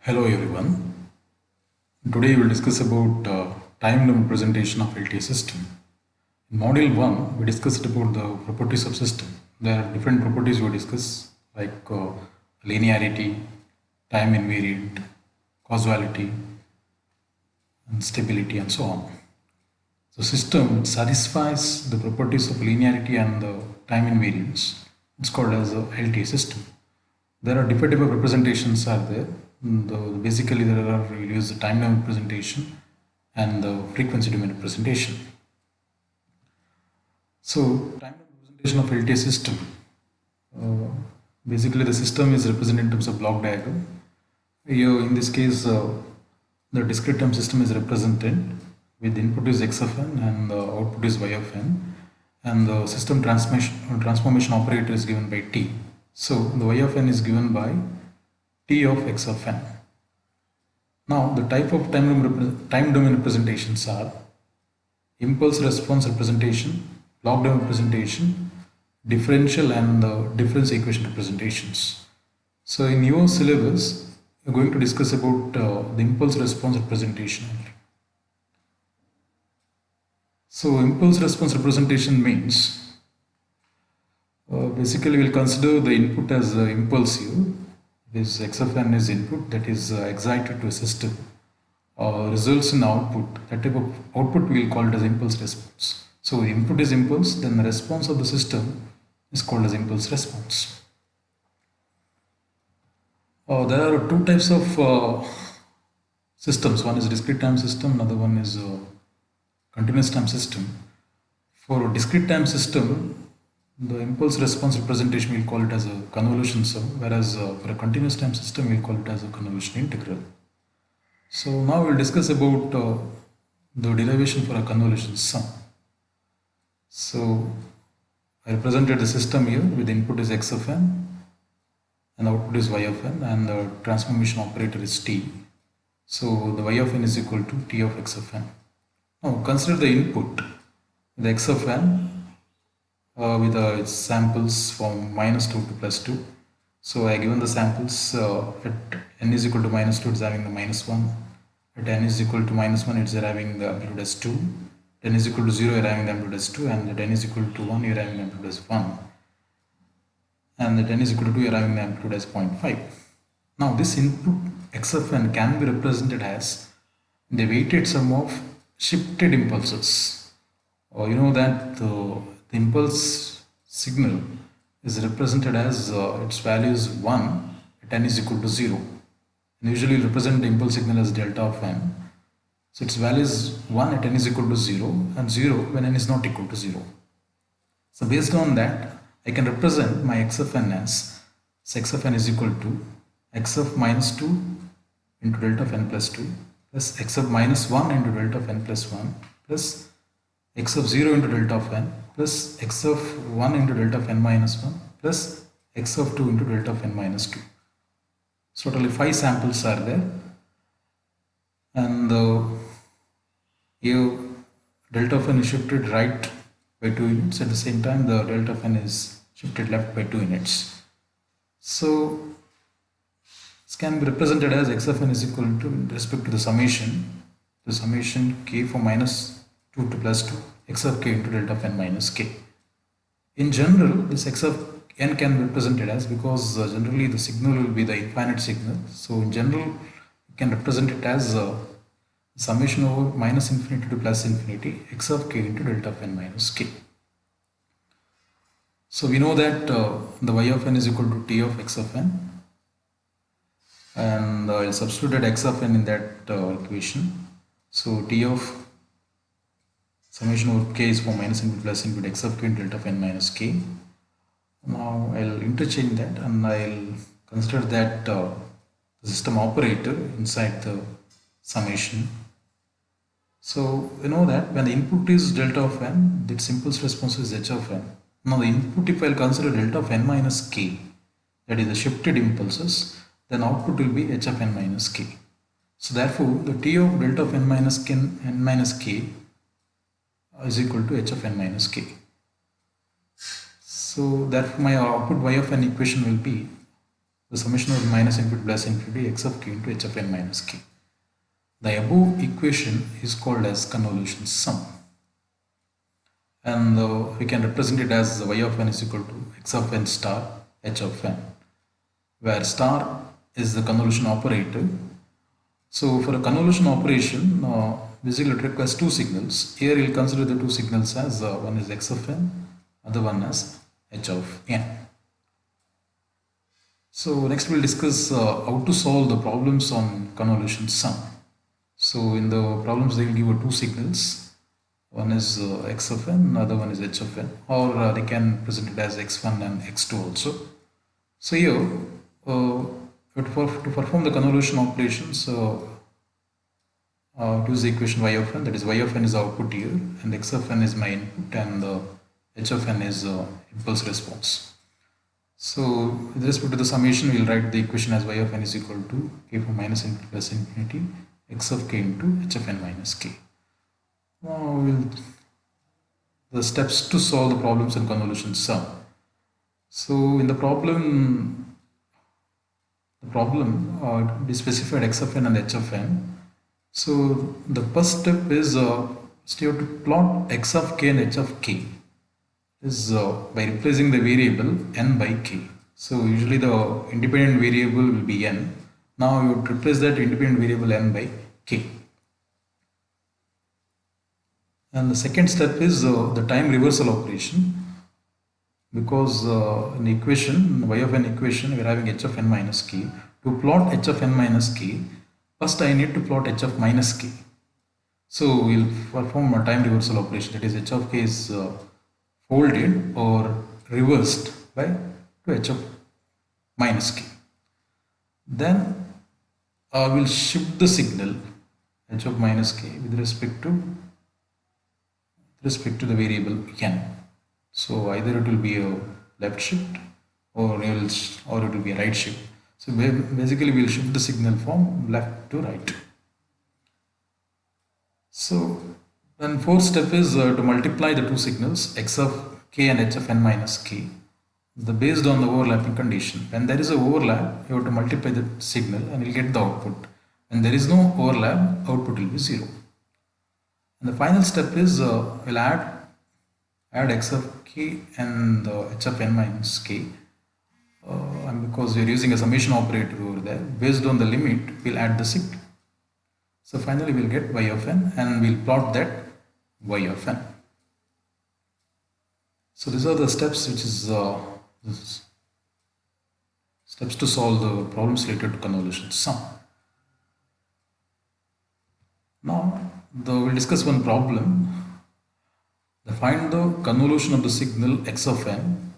Hello everyone. Today we will discuss about time domain representation of LTI system. In module 1 we discussed about the properties of system. There are different properties we discuss like linearity, time invariant, causality and stability and so on. So system satisfies the properties of linearity and the time invariance. It's called as a LTI system. There are different type of representations are there. Basically there are we use the time domain representation and the frequency domain representation. So time domain representation of LTI system. Basically the system is represented in terms of block diagram. Here in this case the discrete time system is represented with input is x of n and the output is y of n, and the system transformation operator is given by t. So the y of n is given by t of x of n. Now the type of time domain representations are impulse response representation, block domain representation, differential and difference equation representations. So in your syllabus we are going to discuss about the impulse response representation. So impulse response representation means basically we'll consider the input as impulsive. This x of n is input that is excited to a system, results in output. That type of output we will call it as impulse response. So input is impulse, then the response of the system is called as impulse response. There are two types of systems. One is discrete time system, another one is continuous time system. For a discrete time system, the impulse response representation we'll call it as a convolution sum, whereas for a continuous time system we'll call it as a convolution integral. So now we'll discuss about the derivation for a convolution sum. So I represented the system here with input is x of n and output is y of n, and the transformation operator is t. So the y of n is equal to t of x of n. Now consider the input, the x of n with its samples from -2 to +2. So I given the samples at n is equal to -2 it's having the -1, at n is equal to -1 it's having the amplitude as 2, n is equal to 0 you're having the amplitude as 2, and at n is equal to 1 you're having the amplitude as 1, and at n is equal to 2 you're having the amplitude as 0.5. Now this input x of n can be represented as the weighted sum of shifted impulses. Or you know that the impulse signal is represented as its value is 1 at n is equal to 0. And usually represent the impulse signal as delta of n. So its value is 1 at n is equal to 0 and 0 when n is not equal to 0. So based on that, I can represent my x of n as x of n is equal to x of -2 into delta of n plus 2 plus x of -1 into delta of n plus 1 plus x of 0 into delta of n plus x of 1 into delta of n minus 1 plus x of 2 into delta of n minus 2. So totally 5 samples are there, and here delta of n is shifted right by 2 units. At the same time the delta of n is shifted left by 2 units. So this can be represented as x of n is equal to, with respect to the summation k from -2 to +2, x of k into delta of n minus k. In general, this x of n can be represented as, because generally the signal will be the infinite signal. So in general, you can represent it as summation over -infinity to +infinity x of k into delta of n minus k. So we know that the y of n is equal to t of x of n, and I'll substitute x of n in that equation. So t of summation over k is from -infinity to +infinity x of k into delta of n minus k. Now I'll interchange that and I'll consider that the system operator inside the summation. So you know that when the input is delta of n, its impulse response is h of n. Now the input, if I'll consider delta of n minus k, that is the shifted impulses, then output will be h of n minus k. So therefore the t of delta of n minus k is equal to h of n minus k. So therefore my output y of n equation will be the summation of minus infinity plus infinity x of k into h of n minus k. The above equation is called as convolution sum, and we can represent it as y of n is equal to x of n star h of n, where star is the convolution operator. So for a convolution operation, basically it requires two signals. Here we'll consider the two signals as one is x of n, other one as h of n. So next we'll discuss how to solve the problems on convolution sum. So in the problems they will give you two signals. One is x of n, other one is h of n, or they can present it as x1 and x2 also. So here to perform the convolution operations, use the equation y of n, that is y of n is output here and x of n is my input and h of n is impulse response. So with respect to the summation, we will write the equation as y of n is equal to k from minus infinity plus infinity x of k into h of n minus k. Now the steps to solve the problems in convolution sum. So in the problem we specified x of n and h of n. So the first step is still to plot x of k and h of k is by replacing the variable n by k. So usually the independent variable will be n. Now you would replace that independent variable n by k. And the second step is the time reversal operation, because in the equation, y of n equation, we are having h of n minus k. To plot h of n minus k, first I need to plot h of minus k. So we will perform a time reversal operation, that is h of k is folded or reversed by to h of minus k. Then I will shift the signal h of minus k with respect to the variable n. So either it will be a left shift or it will be a right shift. So basically we will shift the signal from left to right. So then fourth step is to multiply the two signals x of k and h of n minus k based on the overlapping condition. When there is an overlap, you have to multiply the signal and you will get the output. When there is no overlap, output will be 0. And the final step is we'll add x of k and h of n minus k, and because we are using a summation operator over there, based on the limit we'll add the signal. So finally we'll get y of n and we'll plot that y of n. So these are the steps steps to solve the problems related to convolution sum. Now we'll discuss one problem. Find the convolution of the signal x of n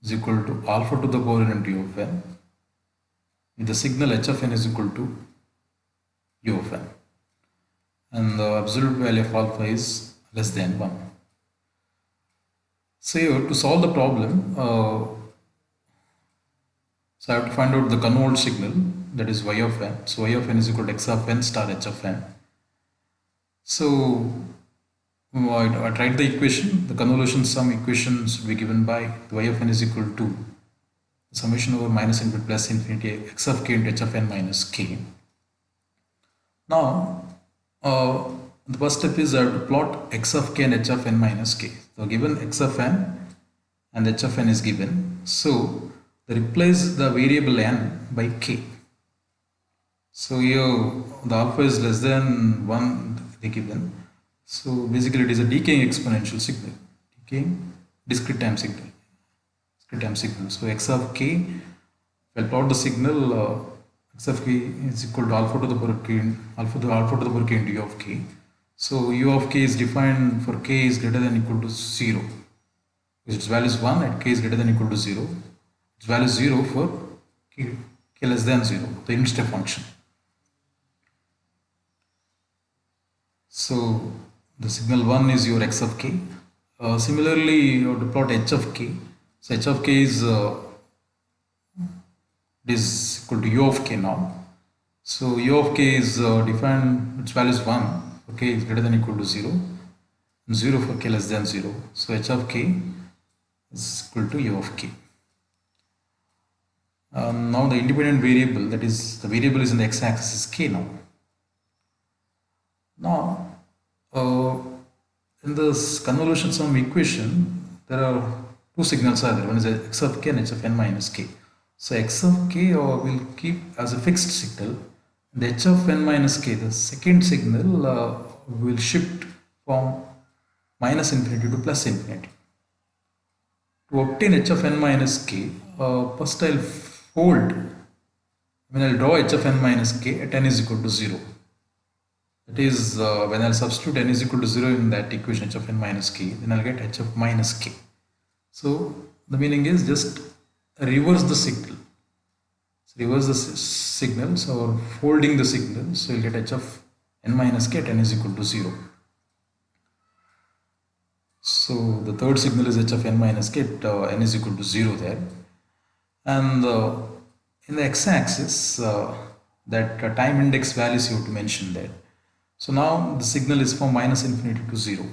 is equal to alpha to the power n into u of n with the signal h of n is equal to u of n, and the absolute value of alpha is less than 1. So here to solve the problem, so I have to find out the convolved signal, that is y of n. So y of n is equal to x of n star h of n. So I write the equation. The convolution sum equation should be given by y of n is equal to the summation over minus infinity plus infinity x of k into h of n minus k. Now the first step is I have to plot x of k and h of n minus k. So given x of n and h of n is given, so replace the variable n by k. So here the alpha is less than 1 they given. So basically it is a decaying exponential signal, decaying discrete time signal. So x of k, if I plot the signal, x of k is equal to alpha to the power k, alpha to the power k into u of k. So u of k is defined for k is greater than or equal to 0. Its value is 1 and k is greater than or equal to 0. Its value is 0 for k less than 0, the unit step function. So the signal 1 is your x of k. Similarly, you have to plot h of k. So h of k is equal to u of k now. So u of k is defined, its value is 1 for k is greater than or equal to 0, and 0 for k less than 0. So h of k is equal to u of k. Now the independent variable, that is the variable is in the x-axis, is k now. Now in this convolution sum equation, there are two signals are there. One is x of k and h of n minus k. So x of k will keep as a fixed signal. The h of n minus k, the second signal, will shift from minus infinity to plus infinity. To obtain h of n minus k, first I'll draw h of n minus k at n is equal to 0. That is, when I'll substitute n is equal to 0 in that equation h of n minus k, then I'll get h of minus k. So the meaning is just reverse the signal. So reverse the signals or folding the signal. So you'll get h of n minus k at n is equal to 0. So the third signal is h of n minus k at n is equal to 0 there. And in the x-axis, that time index values you have to mention there. So now the signal is from minus infinity to 0.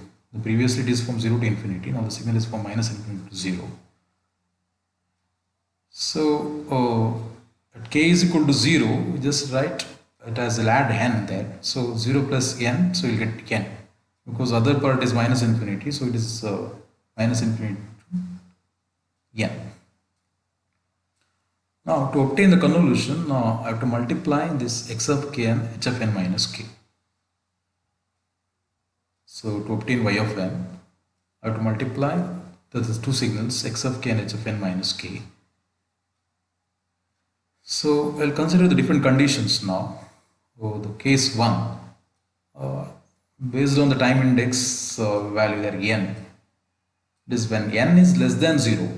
Previously it is from 0 to infinity. Now the signal is from minus infinity to 0. So at k is equal to 0, we just write it as a add n there. So 0 plus n, so you'll get n. Because other part is minus infinity, so it is minus infinity to n. Now to obtain the convolution, I have to multiply this x of k and h of n minus k. So to obtain y of n, I have to multiply the two signals x of k and h of n minus k. So I'll consider the different conditions now. The case 1, based on the time index value there n, it is when n is less than 0,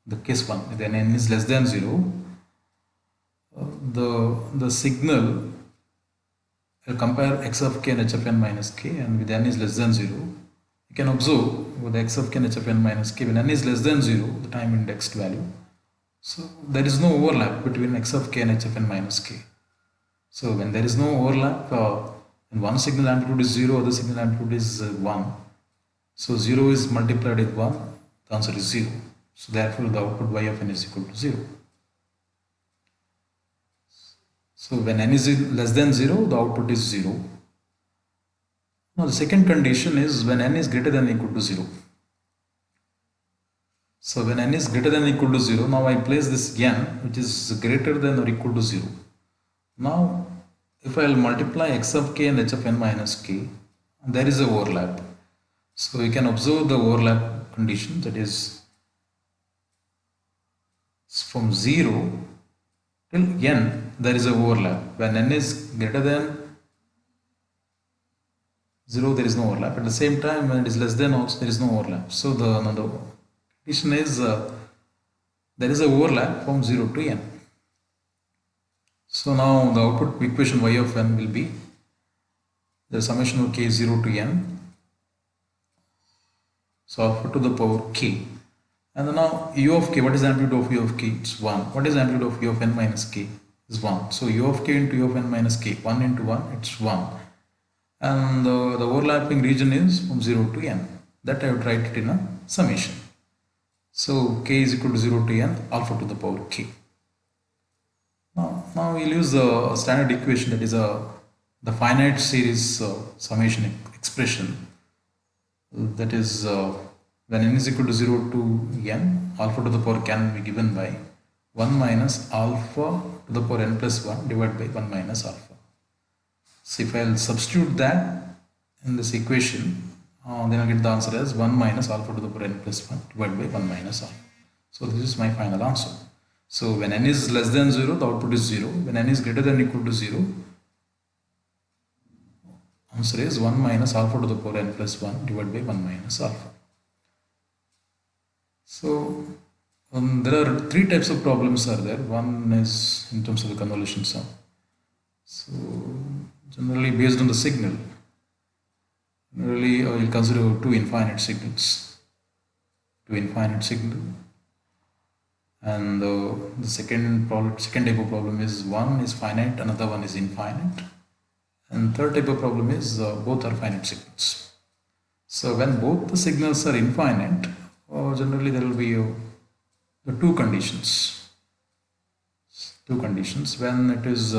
the case 1, then n is less than 0, the signal, I'll compare x of k and h of n minus k, and with n is less than 0, you can observe with x of k and h of n minus k, when n is less than 0, the time indexed value. So there is no overlap between x of k and h of n minus k. So when there is no overlap, and one signal amplitude is 0, other signal amplitude is 1. So 0 is multiplied with 1, the answer is 0. So therefore the output y of n is equal to 0. So when n is less than 0, the output is 0. Now the second condition is when n is greater than or equal to 0. So when n is greater than or equal to 0, now I place this n which is greater than or equal to 0. Now if I will multiply x of k and h of n minus k, there is a overlap. So you can observe the overlap condition, that is from 0 till n there is a overlap. When n is greater than 0 there is no overlap. At the same time when it is less than also there is no overlap. So the condition is there is a overlap from 0 to n. So now the output equation y of n will be the summation of k 0 to n, so alpha to the power k. And then now u of k, what is the amplitude of u of k? It's 1. What is the amplitude of u of n minus k? Is 1. So u of k into u of n minus k, 1 into 1, it's 1. And the overlapping region is from 0 to n. That I would write it in a summation. So k is equal to 0 to n, alpha to the power k. Now we'll use the standard equation, that is the finite series summation expression. That is when n is equal to 0 to n, alpha to the power can be given by 1 minus alpha to the power n plus 1 divided by 1 minus alpha. So if I'll substitute that in this equation, then I'll get the answer as 1 minus alpha to the power n plus 1 divided by 1 minus alpha. So this is my final answer. So when n is less than 0, the output is 0. When n is greater than or equal to 0, answer is 1 minus alpha to the power n plus 1 divided by 1 minus alpha. So there are three types of problems are there. One is in terms of the convolution sum. So generally based on the signal, generally you'll consider two infinite signals. And the second type of problem is one is finite, another one is infinite. And third type of problem is both are finite signals. So when both the signals are infinite, generally there will be the two conditions. two conditions. When it is